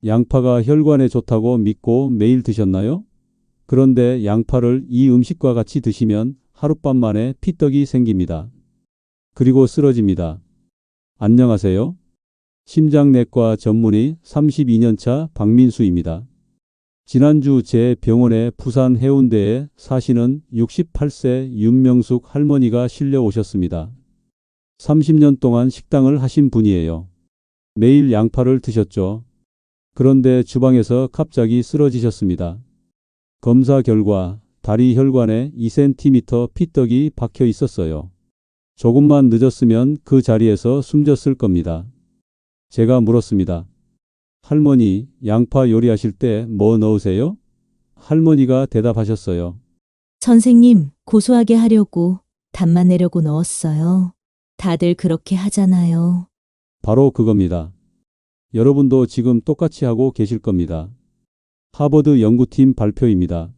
양파가 혈관에 좋다고 믿고 매일 드셨나요? 그런데 양파를 이 음식과 같이 드시면 하룻밤 만에 피떡이 생깁니다. 그리고 쓰러집니다. 안녕하세요. 심장내과 전문의 32년차 박민수입니다. 지난주 제 병원에 부산 해운대에 사시는 68세 윤명숙 할머니가 실려 오셨습니다. 30년 동안 식당을 하신 분이에요. 매일 양파를 드셨죠. 그런데 주방에서 갑자기 쓰러지셨습니다. 검사 결과 다리 혈관에 2cm 피떡이 박혀 있었어요. 조금만 늦었으면 그 자리에서 숨졌을 겁니다. 제가 물었습니다. 할머니, 양파 요리하실 때 뭐 넣으세요? 할머니가 대답하셨어요. 선생님, 고소하게 하려고 단맛 내려고 넣었어요. 다들 그렇게 하잖아요. 바로 그겁니다. 여러분도 지금 똑같이 하고 계실 겁니다. 하버드 연구팀 발표입니다.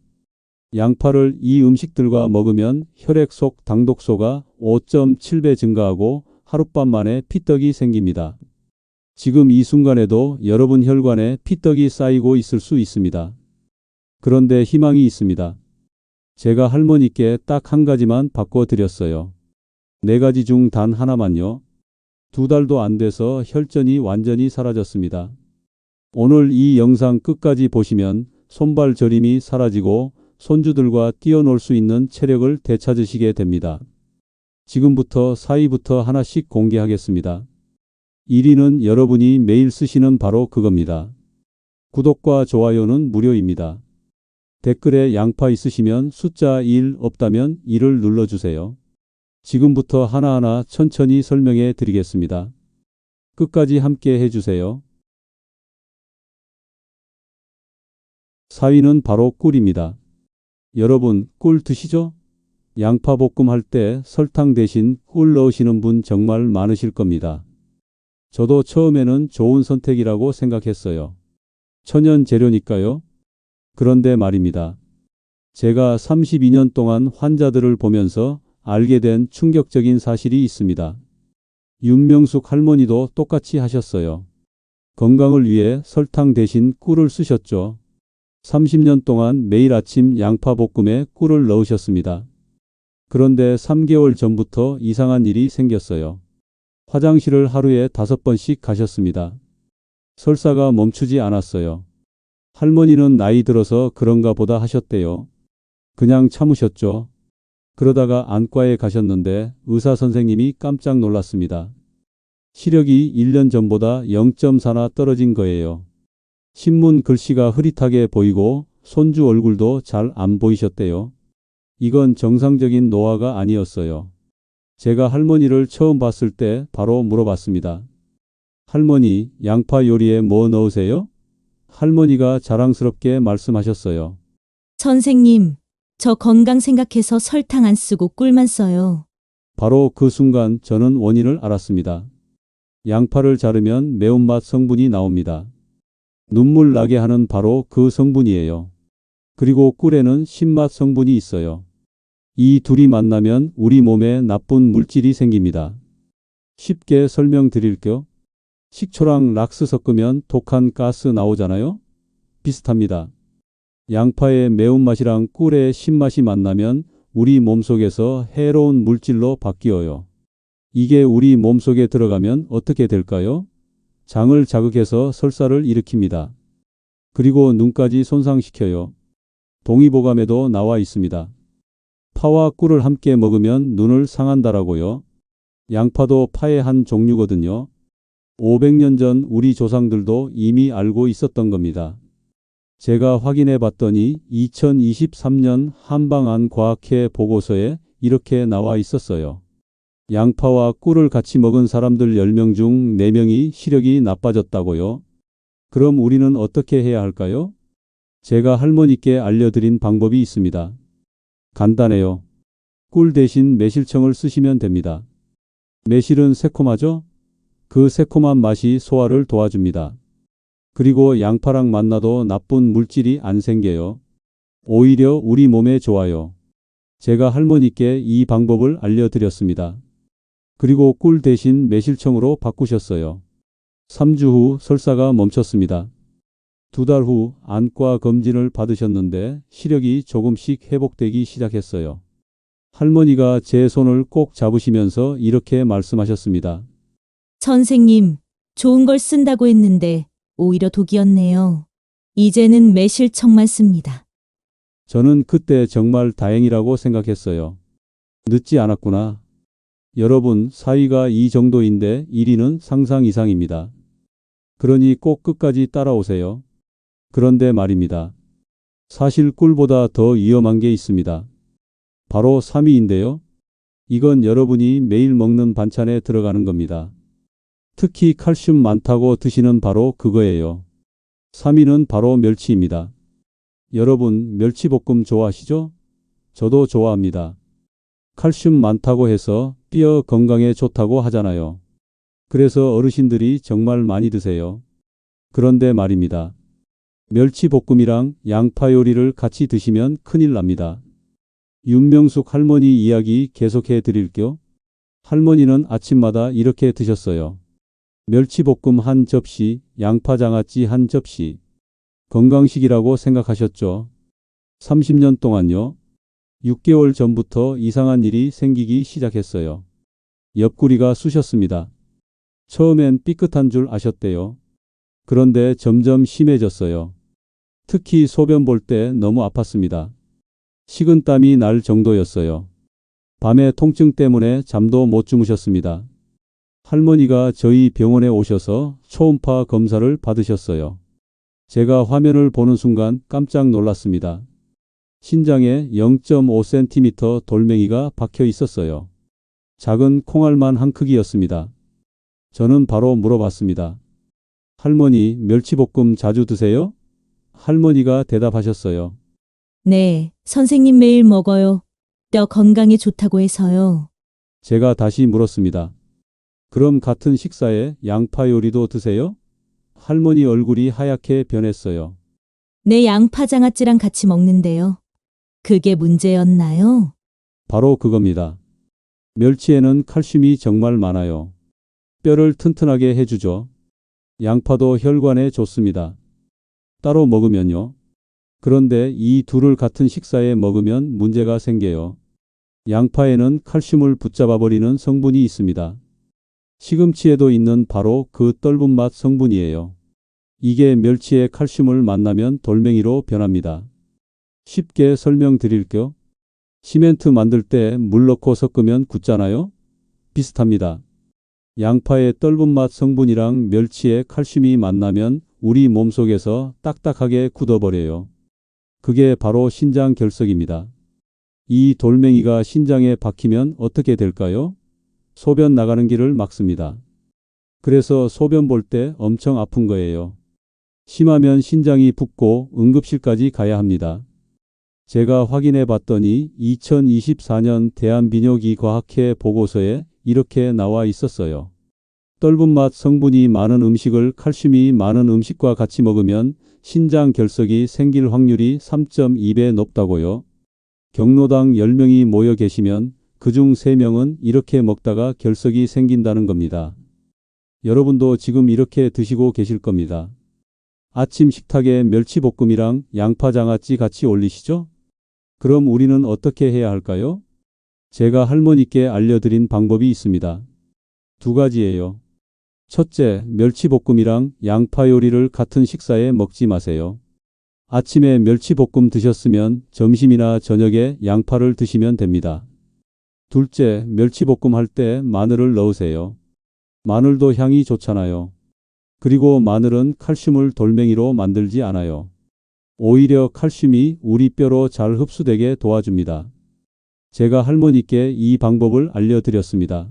양파를 이 음식들과 먹으면 혈액 속 당독소가 5.7배 증가하고 하룻밤 만에 피떡이 생깁니다. 지금 이 순간에도 여러분 혈관에 피떡이 쌓이고 있을 수 있습니다. 그런데 희망이 있습니다. 제가 할머니께 딱 한 가지만 바꿔드렸어요. 4가지 중 단 하나만요. 2달도 안 돼서 혈전이 완전히 사라졌습니다. 오늘 이 영상 끝까지 보시면 손발 저림이 사라지고 손주들과 뛰어놀 수 있는 체력을 되찾으시게 됩니다. 지금부터 4위부터 하나씩 공개하겠습니다. 1위는 여러분이 매일 쓰시는 바로 그겁니다. 구독과 좋아요는 무료입니다. 댓글에 양파 있으시면 숫자 1 없다면 1을 눌러주세요. 지금부터 하나하나 천천히 설명해 드리겠습니다. 끝까지 함께 해주세요. 4위는 바로 꿀입니다. 여러분, 꿀 드시죠? 양파 볶음 할 때 설탕 대신 꿀 넣으시는 분 정말 많으실 겁니다. 저도 처음에는 좋은 선택이라고 생각했어요. 천연 재료니까요. 그런데 말입니다. 제가 32년 동안 환자들을 보면서 알게 된 충격적인 사실이 있습니다. 윤명숙 할머니도 똑같이 하셨어요. 건강을 위해 설탕 대신 꿀을 쓰셨죠. 30년 동안 매일 아침 양파 볶음에 꿀을 넣으셨습니다. 그런데 3개월 전부터 이상한 일이 생겼어요. 화장실을 하루에 5번씩 가셨습니다. 설사가 멈추지 않았어요. 할머니는 나이 들어서 그런가 보다 하셨대요. 그냥 참으셨죠. 그러다가 안과에 가셨는데 의사 선생님이 깜짝 놀랐습니다. 시력이 1년 전보다 0.4나 떨어진 거예요. 신문 글씨가 흐릿하게 보이고 손주 얼굴도 잘 안 보이셨대요. 이건 정상적인 노화가 아니었어요. 제가 할머니를 처음 봤을 때 바로 물어봤습니다. 할머니, 양파 요리에 뭐 넣으세요? 할머니가 자랑스럽게 말씀하셨어요. 선생님, 저 건강 생각해서 설탕 안 쓰고 꿀만 써요. 바로 그 순간 저는 원인을 알았습니다. 양파를 자르면 매운맛 성분이 나옵니다. 눈물 나게 하는 바로 그 성분이에요. 그리고 꿀에는 신맛 성분이 있어요. 이 둘이 만나면 우리 몸에 나쁜 물질이 생깁니다. 쉽게 설명드릴게요. 식초랑 락스 섞으면 독한 가스 나오잖아요? 비슷합니다. 양파의 매운맛이랑 꿀의 신맛이 만나면 우리 몸속에서 해로운 물질로 바뀌어요. 이게 우리 몸속에 들어가면 어떻게 될까요? 장을 자극해서 설사를 일으킵니다. 그리고 눈까지 손상시켜요. 동의보감에도 나와 있습니다. 파와 꿀을 함께 먹으면 눈을 상한다라고요. 양파도 파의 한 종류거든요. 500년 전 우리 조상들도 이미 알고 있었던 겁니다. 제가 확인해 봤더니 2023년 한방안과학회 보고서에 이렇게 나와 있었어요. 양파와 꿀을 같이 먹은 사람들 10명 중 4명이 시력이 나빠졌다고요. 그럼 우리는 어떻게 해야 할까요? 제가 할머니께 알려드린 방법이 있습니다. 간단해요. 꿀 대신 매실청을 쓰시면 됩니다. 매실은 새콤하죠? 그 새콤한 맛이 소화를 도와줍니다. 그리고 양파랑 만나도 나쁜 물질이 안 생겨요. 오히려 우리 몸에 좋아요. 제가 할머니께 이 방법을 알려드렸습니다. 그리고 꿀 대신 매실청으로 바꾸셨어요. 3주 후 설사가 멈췄습니다. 2달 후 안과 검진을 받으셨는데 시력이 조금씩 회복되기 시작했어요. 할머니가 제 손을 꼭 잡으시면서 이렇게 말씀하셨습니다. 선생님, 좋은 걸 쓴다고 했는데 오히려 독이었네요. 이제는 매실청만 씁니다. 저는 그때 정말 다행이라고 생각했어요. 늦지 않았구나. 여러분, 사위가 이 정도인데 1위는 상상 이상입니다. 그러니 꼭 끝까지 따라오세요. 그런데 말입니다. 사실 꿀보다 더 위험한 게 있습니다. 바로 3위인데요. 이건 여러분이 매일 먹는 반찬에 들어가는 겁니다. 특히 칼슘 많다고 드시는 바로 그거예요. 3위는 바로 멸치입니다. 여러분, 멸치볶음 좋아하시죠? 저도 좋아합니다. 칼슘 많다고 해서 뼈 건강에 좋다고 하잖아요. 그래서 어르신들이 정말 많이 드세요. 그런데 말입니다. 멸치볶음이랑 양파 요리를 같이 드시면 큰일 납니다. 윤명숙 할머니 이야기 계속해 드릴게요. 할머니는 아침마다 이렇게 드셨어요. 멸치볶음 한 접시, 양파장아찌 한 접시. 건강식이라고 생각하셨죠? 30년 동안요. 6개월 전부터 이상한 일이 생기기 시작했어요. 옆구리가 쑤셨습니다. 처음엔 삐끗한 줄 아셨대요. 그런데 점점 심해졌어요. 특히 소변 볼 때 너무 아팠습니다. 식은땀이 날 정도였어요. 밤에 통증 때문에 잠도 못 주무셨습니다. 할머니가 저희 병원에 오셔서 초음파 검사를 받으셨어요. 제가 화면을 보는 순간 깜짝 놀랐습니다. 신장에 0.5cm 돌멩이가 박혀 있었어요. 작은 콩알만 한 크기였습니다. 저는 바로 물어봤습니다. 할머니, 멸치볶음 자주 드세요? 할머니가 대답하셨어요. 네, 선생님 매일 먹어요. 뼈 건강에 좋다고 해서요. 제가 다시 물었습니다. 그럼 같은 식사에 양파 요리도 드세요? 할머니 얼굴이 하얗게 변했어요. 네, 양파장아찌랑 같이 먹는데요. 그게 문제였나요? 바로 그겁니다. 멸치에는 칼슘이 정말 많아요. 뼈를 튼튼하게 해주죠. 양파도 혈관에 좋습니다. 따로 먹으면요. 그런데 이 둘을 같은 식사에 먹으면 문제가 생겨요. 양파에는 칼슘을 붙잡아버리는 성분이 있습니다. 시금치에도 있는 바로 그 떫은 맛 성분이에요. 이게 멸치에 칼슘을 만나면 돌멩이로 변합니다. 쉽게 설명드릴게요. 시멘트 만들 때 물 넣고 섞으면 굳잖아요? 비슷합니다. 양파의 떫은 맛 성분이랑 멸치의 칼슘이 만나면 우리 몸속에서 딱딱하게 굳어버려요. 그게 바로 신장 결석입니다. 이 돌멩이가 신장에 박히면 어떻게 될까요? 소변 나가는 길을 막습니다. 그래서 소변 볼 때 엄청 아픈 거예요. 심하면 신장이 붓고 응급실까지 가야 합니다. 제가 확인해 봤더니 2024년 대한비뇨기과학회 보고서에 이렇게 나와 있었어요. 떫은 맛 성분이 많은 음식을 칼슘이 많은 음식과 같이 먹으면 신장 결석이 생길 확률이 3.2배 높다고요. 경로당 10명이 모여 계시면 그중 3명은 이렇게 먹다가 결석이 생긴다는 겁니다. 여러분도 지금 이렇게 드시고 계실 겁니다. 아침 식탁에 멸치볶음이랑 양파장아찌 같이 올리시죠? 그럼 우리는 어떻게 해야 할까요? 제가 할머니께 알려드린 방법이 있습니다. 2가지예요. 첫째, 멸치볶음이랑 양파 요리를 같은 식사에 먹지 마세요. 아침에 멸치볶음 드셨으면 점심이나 저녁에 양파를 드시면 됩니다. 둘째, 멸치볶음 할 때 마늘을 넣으세요. 마늘도 향이 좋잖아요. 그리고 마늘은 칼슘을 돌멩이로 만들지 않아요. 오히려 칼슘이 우리 뼈로 잘 흡수되게 도와줍니다. 제가 할머니께 이 방법을 알려드렸습니다.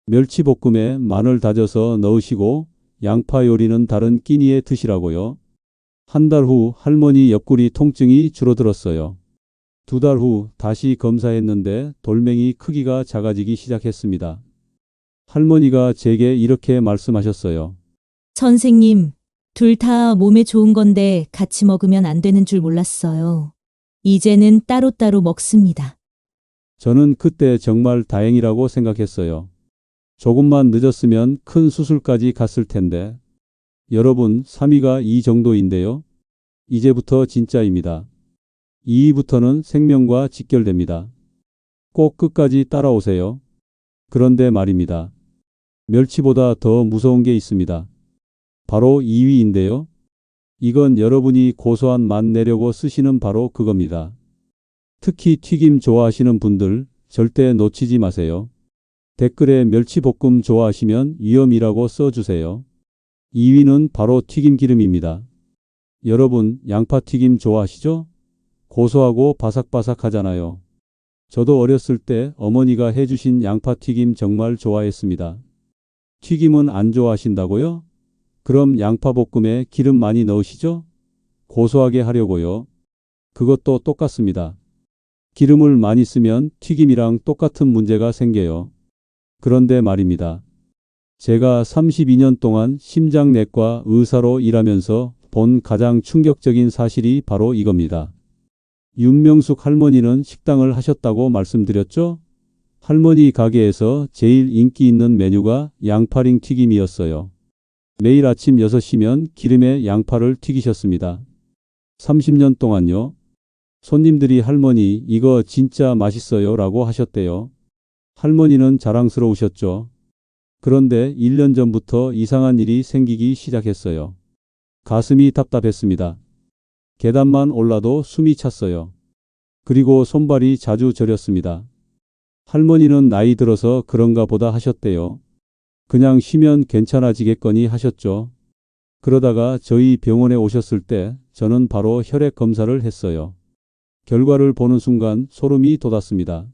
멸치볶음에 마늘 다져서 넣으시고 양파 요리는 다른 끼니에 드시라고요. 한 달 후 할머니 옆구리 통증이 줄어들었어요. 2달 후 다시 검사했는데 돌멩이 크기가 작아지기 시작했습니다. 할머니가 제게 이렇게 말씀하셨어요. 선생님, 둘 다 몸에 좋은 건데 같이 먹으면 안 되는 줄 몰랐어요. 이제는 따로따로 먹습니다. 저는 그때 정말 다행이라고 생각했어요. 조금만 늦었으면 큰 수술까지 갔을 텐데. 여러분, 3위가 이 정도인데요. 이제부터 진짜입니다. 2위부터는 생명과 직결됩니다. 꼭 끝까지 따라오세요. 그런데 말입니다. 멸치보다 더 무서운 게 있습니다. 바로 2위인데요. 이건 여러분이 고소한 맛 내려고 쓰시는 바로 그겁니다. 특히 튀김 좋아하시는 분들 절대 놓치지 마세요. 댓글에 멸치볶음 좋아하시면 위험이라고 써주세요. 2위는 바로 튀김기름입니다. 여러분, 양파튀김 좋아하시죠? 고소하고 바삭바삭하잖아요. 저도 어렸을 때 어머니가 해주신 양파튀김 정말 좋아했습니다. 튀김은 안 좋아하신다고요? 그럼 양파볶음에 기름 많이 넣으시죠? 고소하게 하려고요. 그것도 똑같습니다. 기름을 많이 쓰면 튀김이랑 똑같은 문제가 생겨요. 그런데 말입니다. 제가 32년 동안 심장내과 의사로 일하면서 본 가장 충격적인 사실이 바로 이겁니다. 윤명숙 할머니는 식당을 하셨다고 말씀드렸죠? 할머니 가게에서 제일 인기 있는 메뉴가 양파링 튀김이었어요. 매일 아침 6시면 기름에 양파를 튀기셨습니다. 30년 동안요. 손님들이 할머니 이거 진짜 맛있어요 라고 하셨대요. 할머니는 자랑스러우셨죠. 그런데 1년 전부터 이상한 일이 생기기 시작했어요. 가슴이 답답했습니다. 계단만 올라도 숨이 찼어요. 그리고 손발이 자주 저렸습니다. 할머니는 나이 들어서 그런가 보다 하셨대요. 그냥 쉬면 괜찮아지겠거니 하셨죠. 그러다가 저희 병원에 오셨을 때 저는 바로 혈액 검사를 했어요. 결과를 보는 순간 소름이 돋았습니다.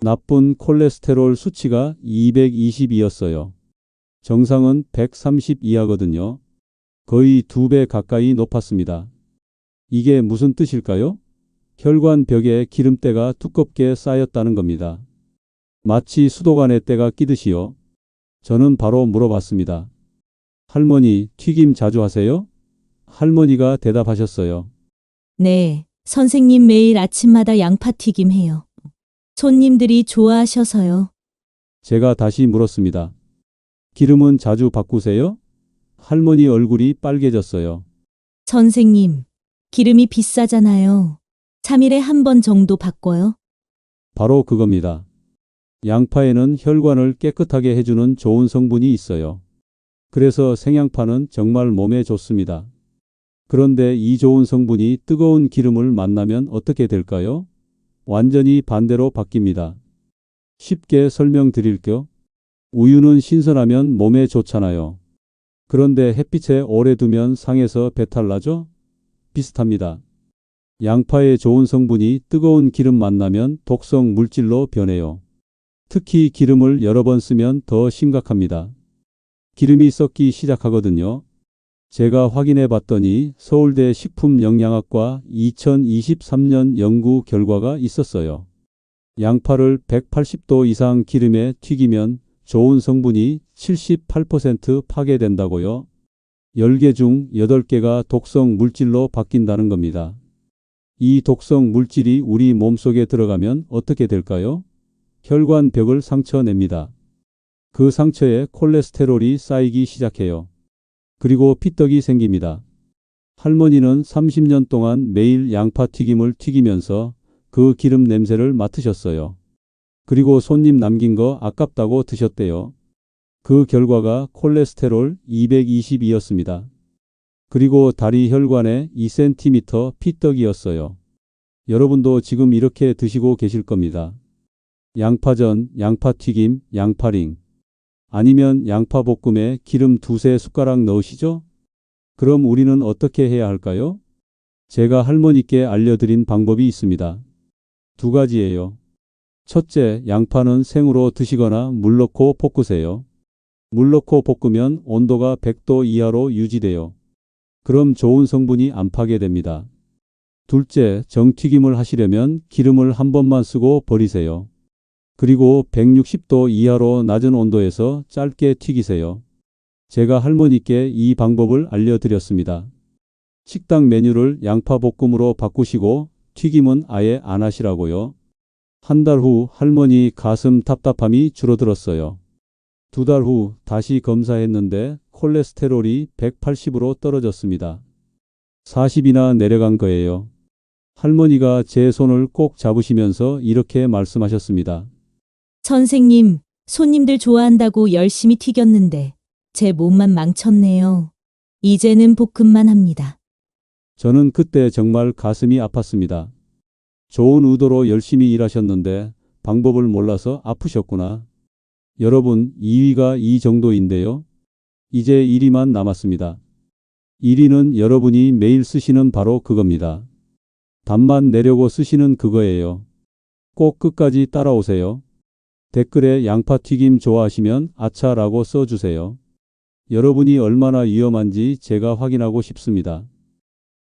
나쁜 콜레스테롤 수치가 220이었어요. 정상은 130 이하거든요. 거의 2배 가까이 높았습니다. 이게 무슨 뜻일까요? 혈관 벽에 기름때가 두껍게 쌓였다는 겁니다. 마치 수도관에 때가 끼듯이요. 저는 바로 물어봤습니다. 할머니, 튀김 자주 하세요? 할머니가 대답하셨어요. 네, 선생님 매일 아침마다 양파튀김 해요. 손님들이 좋아하셔서요. 제가 다시 물었습니다. 기름은 자주 바꾸세요? 할머니 얼굴이 빨개졌어요. 선생님, 기름이 비싸잖아요. 3일에 한 번 정도 바꿔요. 바로 그겁니다. 양파에는 혈관을 깨끗하게 해주는 좋은 성분이 있어요. 그래서 생양파는 정말 몸에 좋습니다. 그런데 이 좋은 성분이 뜨거운 기름을 만나면 어떻게 될까요? 완전히 반대로 바뀝니다. 쉽게 설명드릴게요. 우유는 신선하면 몸에 좋잖아요. 그런데 햇빛에 오래 두면 상해서 배탈 나죠? 비슷합니다. 양파의 좋은 성분이 뜨거운 기름 만나면 독성 물질로 변해요. 특히 기름을 여러 번 쓰면 더 심각합니다. 기름이 썩기 시작하거든요. 제가 확인해 봤더니 서울대 식품영양학과 2023년 연구 결과가 있었어요. 양파를 180도 이상 기름에 튀기면 좋은 성분이 78% 파괴된다고요. 10개 중 8개가 독성 물질로 바뀐다는 겁니다. 이 독성 물질이 우리 몸속에 들어가면 어떻게 될까요? 혈관 벽을 상처냅니다. 그 상처에 콜레스테롤이 쌓이기 시작해요. 그리고 피떡이 생깁니다. 할머니는 30년 동안 매일 양파튀김을 튀기면서 그 기름 냄새를 맡으셨어요. 그리고 손님 남긴 거 아깝다고 드셨대요. 그 결과가 콜레스테롤 220이었습니다. 그리고 다리 혈관에 2cm 피떡이었어요. 여러분도 지금 이렇게 드시고 계실 겁니다. 양파전, 양파튀김, 양파링. 아니면 양파볶음에 기름 2~3 숟가락 넣으시죠? 그럼 우리는 어떻게 해야 할까요? 제가 할머니께 알려드린 방법이 있습니다. 2가지예요. 첫째, 양파는 생으로 드시거나 물 넣고 볶으세요. 물 넣고 볶으면 온도가 100도 이하로 유지돼요. 그럼 좋은 성분이 안 파괴됩니다. 둘째, 정튀김을 하시려면 기름을 한 번만 쓰고 버리세요. 그리고 160도 이하로 낮은 온도에서 짧게 튀기세요. 제가 할머니께 이 방법을 알려드렸습니다. 식당 메뉴를 양파볶음으로 바꾸시고 튀김은 아예 안 하시라고요. 한 달 후 할머니 가슴 답답함이 줄어들었어요. 2달 후 다시 검사했는데 콜레스테롤이 180으로 떨어졌습니다. 40이나 내려간 거예요. 할머니가 제 손을 꼭 잡으시면서 이렇게 말씀하셨습니다. 선생님, 손님들 좋아한다고 열심히 튀겼는데 제 몸만 망쳤네요. 이제는 볶음만 합니다. 저는 그때 정말 가슴이 아팠습니다. 좋은 의도로 열심히 일하셨는데 방법을 몰라서 아프셨구나. 여러분, 2위가 이 정도인데요. 이제 1위만 남았습니다. 1위는 여러분이 매일 쓰시는 바로 그겁니다. 답만 내려고 쓰시는 그거예요. 꼭 끝까지 따라오세요. 댓글에 양파튀김 좋아하시면 아차라고 써주세요. 여러분이 얼마나 위험한지 제가 확인하고 싶습니다.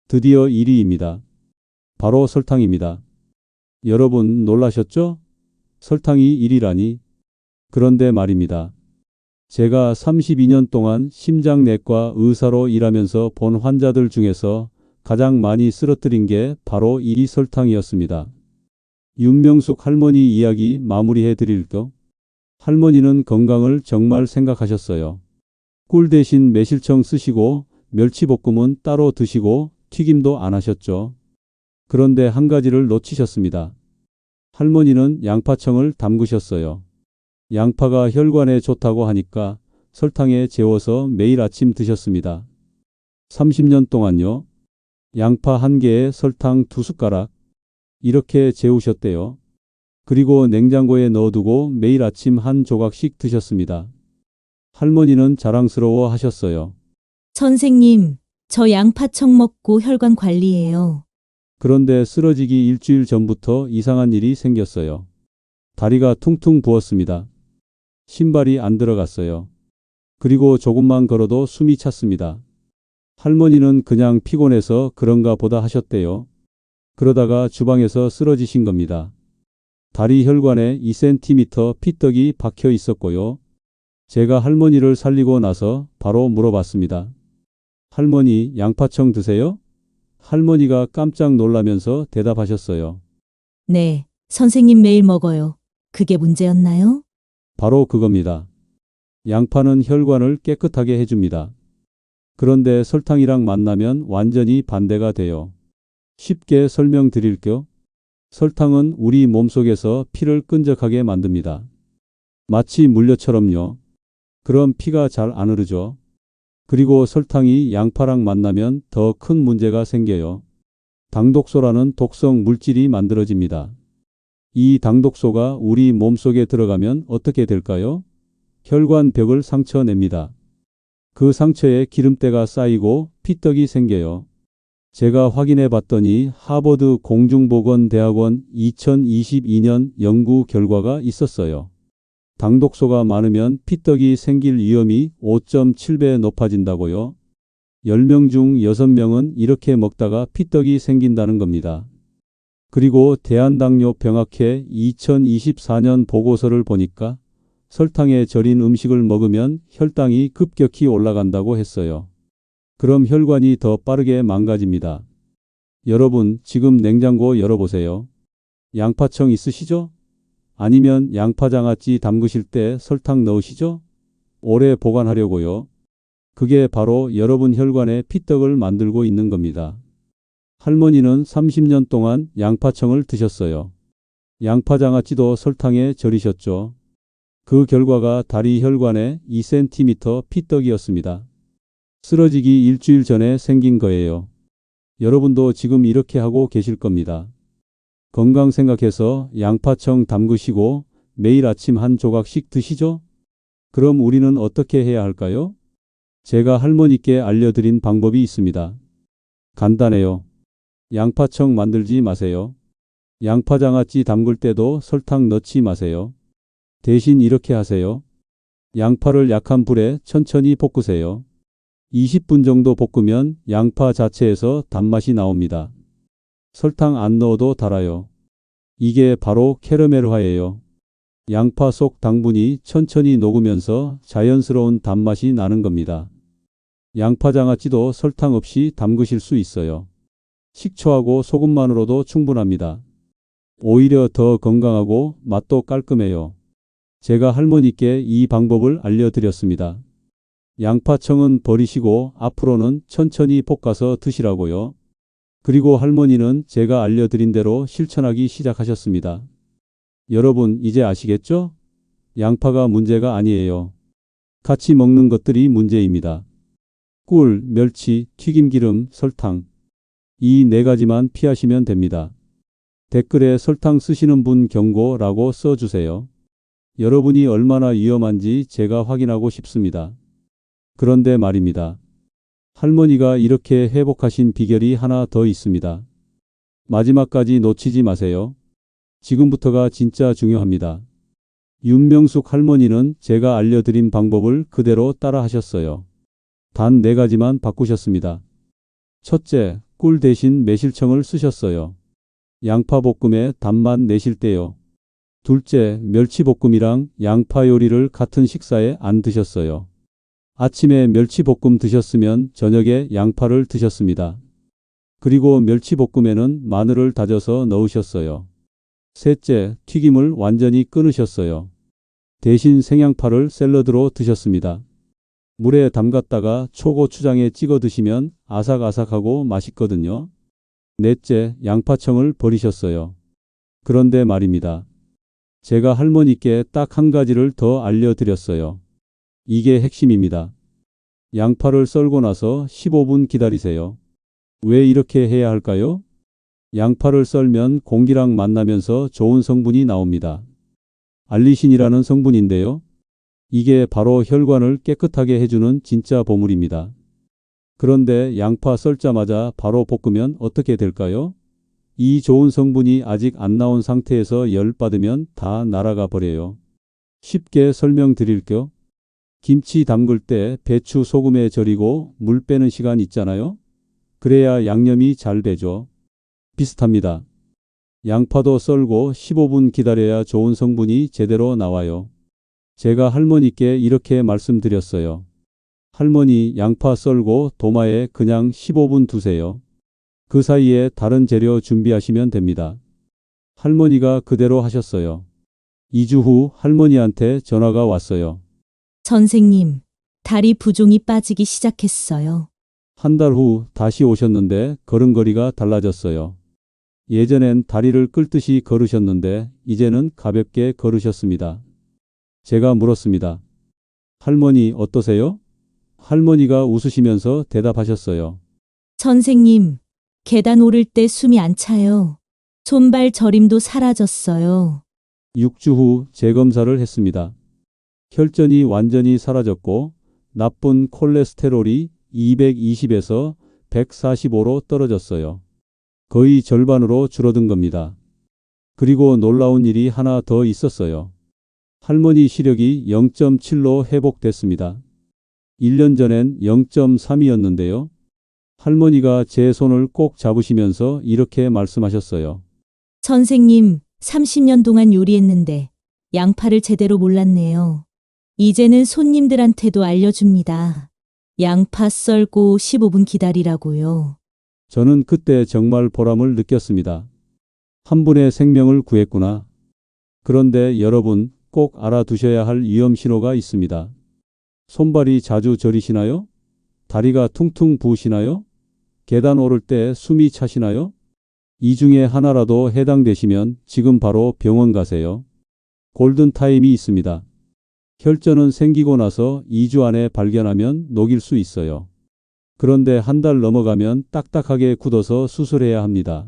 드디어 1위입니다. 바로 설탕입니다. 여러분 놀라셨죠? 설탕이 1위라니. 그런데 말입니다. 제가 32년 동안 심장내과 의사로 일하면서 본 환자들 중에서 가장 많이 쓰러뜨린 게 바로 이 설탕이었습니다. 윤명숙 할머니 이야기 마무리해 드릴까? 할머니는 건강을 정말 생각하셨어요. 꿀 대신 매실청 쓰시고 멸치볶음은 따로 드시고 튀김도 안 하셨죠. 그런데 한 가지를 놓치셨습니다. 할머니는 양파청을 담그셨어요. 양파가 혈관에 좋다고 하니까 설탕에 재워서 매일 아침 드셨습니다. 30년 동안요. 양파 1개에 설탕 2숟가락 이렇게 재우셨대요. 그리고 냉장고에 넣어두고 매일 아침 한 조각씩 드셨습니다. 할머니는 자랑스러워 하셨어요. 선생님, 저 양파청 먹고 혈관 관리해요. 그런데 쓰러지기 일주일 전부터 이상한 일이 생겼어요. 다리가 퉁퉁 부었습니다. 신발이 안 들어갔어요. 그리고 조금만 걸어도 숨이 찼습니다. 할머니는 그냥 피곤해서 그런가 보다 하셨대요. 그러다가 주방에서 쓰러지신 겁니다. 다리 혈관에 2cm 피떡이 박혀 있었고요. 제가 할머니를 살리고 나서 바로 물어봤습니다. 할머니, 양파청 드세요? 할머니가 깜짝 놀라면서 대답하셨어요. 네, 선생님 매일 먹어요. 그게 문제였나요? 바로 그겁니다. 양파는 혈관을 깨끗하게 해줍니다. 그런데 설탕이랑 만나면 완전히 반대가 돼요. 쉽게 설명드릴게요. 설탕은 우리 몸속에서 피를 끈적하게 만듭니다. 마치 물엿처럼요. 그럼 피가 잘 안 흐르죠. 그리고 설탕이 양파랑 만나면 더 큰 문제가 생겨요. 당독소라는 독성 물질이 만들어집니다. 이 당독소가 우리 몸속에 들어가면 어떻게 될까요? 혈관 벽을 상처냅니다. 그 상처에 기름때가 쌓이고 피떡이 생겨요. 제가 확인해 봤더니 하버드 공중보건대학원 2022년 연구 결과가 있었어요. 당독소가 많으면 피떡이 생길 위험이 5.7배 높아진다고요. 10명 중 6명은 이렇게 먹다가 피떡이 생긴다는 겁니다. 그리고 대한당뇨병학회 2024년 보고서를 보니까 설탕에 절인 음식을 먹으면 혈당이 급격히 올라간다고 했어요. 그럼 혈관이 더 빠르게 망가집니다. 여러분, 지금 냉장고 열어보세요. 양파청 있으시죠? 아니면 양파장아찌 담그실 때 설탕 넣으시죠? 오래 보관하려고요. 그게 바로 여러분 혈관에 피떡을 만들고 있는 겁니다. 할머니는 30년 동안 양파청을 드셨어요. 양파장아찌도 설탕에 절이셨죠. 그 결과가 다리 혈관에 2cm 피떡이었습니다. 쓰러지기 일주일 전에 생긴 거예요. 여러분도 지금 이렇게 하고 계실 겁니다. 건강 생각해서 양파청 담그시고 매일 아침 한 조각씩 드시죠? 그럼 우리는 어떻게 해야 할까요? 제가 할머니께 알려드린 방법이 있습니다. 간단해요. 양파청 만들지 마세요. 양파장아찌 담글 때도 설탕 넣지 마세요. 대신 이렇게 하세요. 양파를 약한 불에 천천히 볶으세요. 20분 정도 볶으면 양파 자체에서 단맛이 나옵니다. 설탕 안 넣어도 달아요. 이게 바로 캐러멜화예요. 양파 속 당분이 천천히 녹으면서 자연스러운 단맛이 나는 겁니다. 양파장아찌도 설탕 없이 담그실 수 있어요. 식초하고 소금만으로도 충분합니다. 오히려 더 건강하고 맛도 깔끔해요. 제가 할머니께 이 방법을 알려드렸습니다. 양파청은 버리시고 앞으로는 천천히 볶아서 드시라고요. 그리고 할머니는 제가 알려드린 대로 실천하기 시작하셨습니다. 여러분, 이제 아시겠죠? 양파가 문제가 아니에요. 같이 먹는 것들이 문제입니다. 꿀, 멸치, 튀김기름, 설탕. 이 네 가지만 피하시면 됩니다. 댓글에 설탕 쓰시는 분 경고라고 써주세요. 여러분이 얼마나 위험한지 제가 확인하고 싶습니다. 그런데 말입니다. 할머니가 이렇게 회복하신 비결이 하나 더 있습니다. 마지막까지 놓치지 마세요. 지금부터가 진짜 중요합니다. 윤명숙 할머니는 제가 알려드린 방법을 그대로 따라 하셨어요. 단 4가지만 바꾸셨습니다. 첫째, 꿀 대신 매실청을 쓰셨어요. 양파볶음에 단맛 내실 때요. 둘째, 멸치볶음이랑 양파 요리를 같은 식사에 안 드셨어요. 아침에 멸치볶음 드셨으면 저녁에 양파를 드셨습니다. 그리고 멸치볶음에는 마늘을 다져서 넣으셨어요. 셋째, 튀김을 완전히 끊으셨어요. 대신 생양파를 샐러드로 드셨습니다. 물에 담갔다가 초고추장에 찍어 드시면 아삭아삭하고 맛있거든요. 넷째, 양파청을 버리셨어요. 그런데 말입니다. 제가 할머니께 딱 한 가지를 더 알려드렸어요. 이게 핵심입니다. 양파를 썰고 나서 15분 기다리세요. 왜 이렇게 해야 할까요? 양파를 썰면 공기랑 만나면서 좋은 성분이 나옵니다. 알리신이라는 성분인데요. 이게 바로 혈관을 깨끗하게 해주는 진짜 보물입니다. 그런데 양파 썰자마자 바로 볶으면 어떻게 될까요? 이 좋은 성분이 아직 안 나온 상태에서 열 받으면 다 날아가 버려요. 쉽게 설명드릴게요. 김치 담글 때 배추 소금에 절이고 물 빼는 시간 있잖아요. 그래야 양념이 잘 배죠. 비슷합니다. 양파도 썰고 15분 기다려야 좋은 성분이 제대로 나와요. 제가 할머니께 이렇게 말씀드렸어요. 할머니, 양파 썰고 도마에 그냥 15분 두세요. 그 사이에 다른 재료 준비하시면 됩니다. 할머니가 그대로 하셨어요. 2주 후 할머니한테 전화가 왔어요. 선생님, 다리 부종이 빠지기 시작했어요. 한 달 후 다시 오셨는데 걸음걸이가 달라졌어요. 예전엔 다리를 끌듯이 걸으셨는데 이제는 가볍게 걸으셨습니다. 제가 물었습니다. 할머니 어떠세요? 할머니가 웃으시면서 대답하셨어요. 선생님, 계단 오를 때 숨이 안 차요. 손발 저림도 사라졌어요. 6주 후 재검사를 했습니다. 혈전이 완전히 사라졌고 나쁜 콜레스테롤이 220에서 145로 떨어졌어요. 거의 절반으로 줄어든 겁니다. 그리고 놀라운 일이 하나 더 있었어요. 할머니 시력이 0.7로 회복됐습니다. 1년 전엔 0.3이었는데요. 할머니가 제 손을 꼭 잡으시면서 이렇게 말씀하셨어요. 선생님, 30년 동안 요리했는데 양파를 제대로 몰랐네요. 이제는 손님들한테도 알려줍니다. 양파 썰고 15분 기다리라고요. 저는 그때 정말 보람을 느꼈습니다. 한 분의 생명을 구했구나. 그런데 여러분 꼭 알아두셔야 할 위험 신호가 있습니다. 손발이 자주 저리시나요? 다리가 퉁퉁 부으시나요? 계단 오를 때 숨이 차시나요? 이 중에 하나라도 해당되시면 지금 바로 병원 가세요. 골든타임이 있습니다. 혈전은 생기고 나서 2주 안에 발견하면 녹일 수 있어요. 그런데 한 달 넘어가면 딱딱하게 굳어서 수술해야 합니다.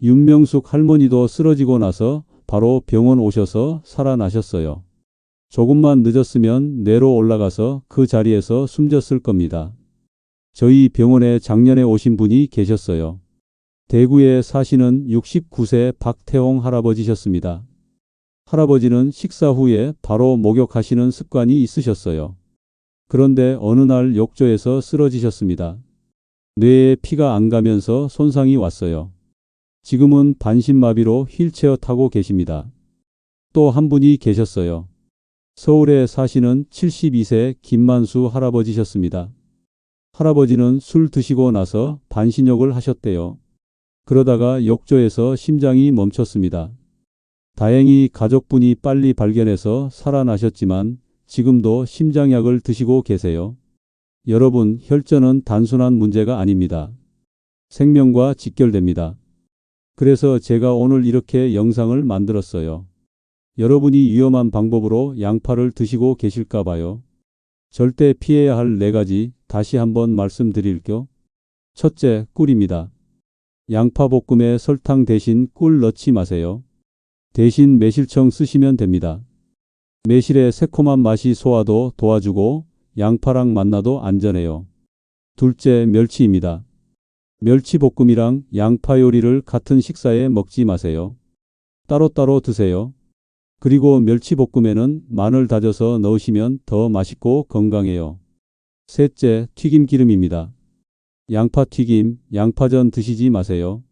윤명숙 할머니도 쓰러지고 나서 바로 병원 오셔서 살아나셨어요. 조금만 늦었으면 뇌로 올라가서 그 자리에서 숨졌을 겁니다. 저희 병원에 작년에 오신 분이 계셨어요. 대구에 사시는 69세 박태홍 할아버지셨습니다. 할아버지는 식사 후에 바로 목욕하시는 습관이 있으셨어요. 그런데 어느 날 욕조에서 쓰러지셨습니다. 뇌에 피가 안 가면서 손상이 왔어요. 지금은 반신마비로 휠체어 타고 계십니다. 또 한 분이 계셨어요. 서울에 사시는 72세 김만수 할아버지셨습니다. 할아버지는 술 드시고 나서 반신욕을 하셨대요. 그러다가 욕조에서 심장이 멈췄습니다. 다행히 가족분이 빨리 발견해서 살아나셨지만 지금도 심장약을 드시고 계세요. 여러분, 혈전은 단순한 문제가 아닙니다. 생명과 직결됩니다. 그래서 제가 오늘 이렇게 영상을 만들었어요. 여러분이 위험한 방법으로 양파를 드시고 계실까 봐요. 절대 피해야 할 4가지 다시 한번 말씀드릴게요. 첫째, 꿀입니다. 양파 볶음에 설탕 대신 꿀 넣지 마세요. 대신 매실청 쓰시면 됩니다. 매실의 새콤한 맛이 소화도 도와주고 양파랑 만나도 안전해요. 둘째, 멸치입니다. 멸치볶음이랑 양파 요리를 같은 식사에 먹지 마세요. 따로따로 드세요. 그리고 멸치볶음에는 마늘 다져서 넣으시면 더 맛있고 건강해요. 셋째, 튀김기름입니다. 양파튀김, 양파전 드시지 마세요.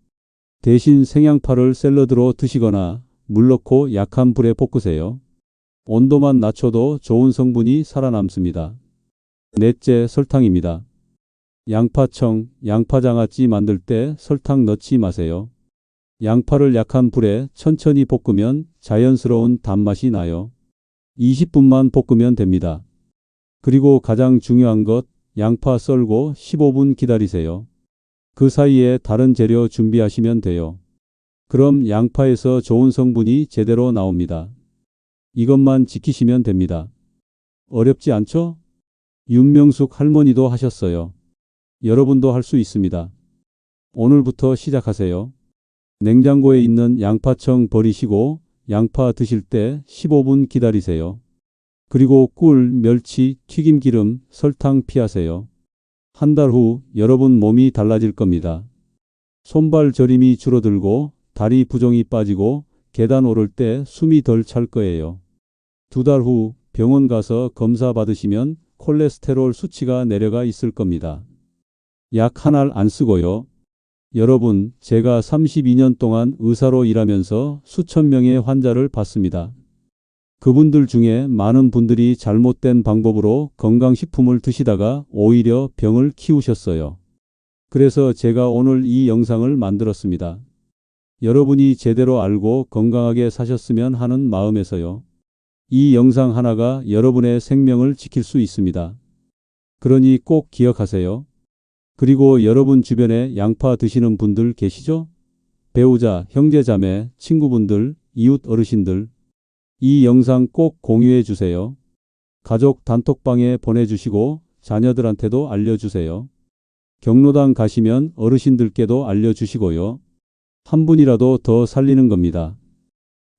대신 생양파를 샐러드로 드시거나 물 넣고 약한 불에 볶으세요. 온도만 낮춰도 좋은 성분이 살아남습니다. 넷째, 설탕입니다. 양파청, 양파장아찌 만들 때 설탕 넣지 마세요. 양파를 약한 불에 천천히 볶으면 자연스러운 단맛이 나요. 20분만 볶으면 됩니다. 그리고 가장 중요한 것, 양파 썰고 15분 기다리세요. 그 사이에 다른 재료 준비하시면 돼요. 그럼 양파에서 좋은 성분이 제대로 나옵니다. 이것만 지키시면 됩니다. 어렵지 않죠? 윤명숙 할머니도 하셨어요. 여러분도 할 수 있습니다. 오늘부터 시작하세요. 냉장고에 있는 양파청 버리시고 양파 드실 때 15분 기다리세요. 그리고 꿀, 멸치, 튀김기름, 설탕 피하세요. 한 달 후 여러분 몸이 달라질 겁니다. 손발 저림이 줄어들고 다리 부종이 빠지고 계단 오를 때 숨이 덜 찰 거예요. 2달 후 병원 가서 검사 받으시면 콜레스테롤 수치가 내려가 있을 겁니다. 약 한 알 안 쓰고요. 여러분, 제가 32년 동안 의사로 일하면서 수천 명의 환자를 봤습니다. 그분들 중에 많은 분들이 잘못된 방법으로 건강식품을 드시다가 오히려 병을 키우셨어요. 그래서 제가 오늘 이 영상을 만들었습니다. 여러분이 제대로 알고 건강하게 사셨으면 하는 마음에서요. 이 영상 하나가 여러분의 생명을 지킬 수 있습니다. 그러니 꼭 기억하세요. 그리고 여러분 주변에 양파 드시는 분들 계시죠? 배우자, 형제자매, 친구분들, 이웃 어르신들. 이 영상 꼭 공유해 주세요. 가족 단톡방에 보내주시고 자녀들한테도 알려주세요. 경로당 가시면 어르신들께도 알려주시고요. 한 분이라도 더 살리는 겁니다.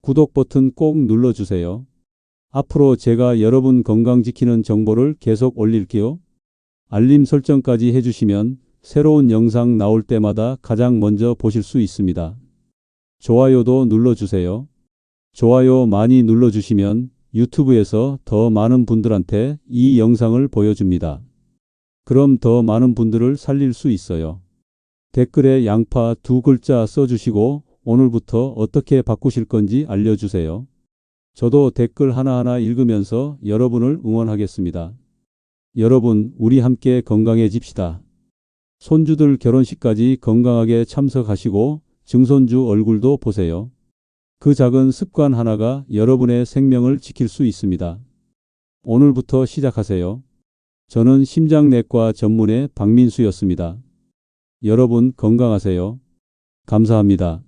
구독 버튼 꼭 눌러주세요. 앞으로 제가 여러분 건강 지키는 정보를 계속 올릴게요. 알림 설정까지 해주시면 새로운 영상 나올 때마다 가장 먼저 보실 수 있습니다. 좋아요도 눌러주세요. 좋아요 많이 눌러주시면 유튜브에서 더 많은 분들한테 이 영상을 보여줍니다. 그럼 더 많은 분들을 살릴 수 있어요. 댓글에 양파 2글자 써주시고 오늘부터 어떻게 바꾸실 건지 알려주세요. 저도 댓글 하나하나 읽으면서 여러분을 응원하겠습니다. 여러분, 우리 함께 건강해집시다. 손주들 결혼식까지 건강하게 참석하시고 증손주 얼굴도 보세요. 그 작은 습관 하나가 여러분의 생명을 지킬 수 있습니다. 오늘부터 시작하세요. 저는 심장내과 전문의 박민수였습니다. 여러분 건강하세요. 감사합니다.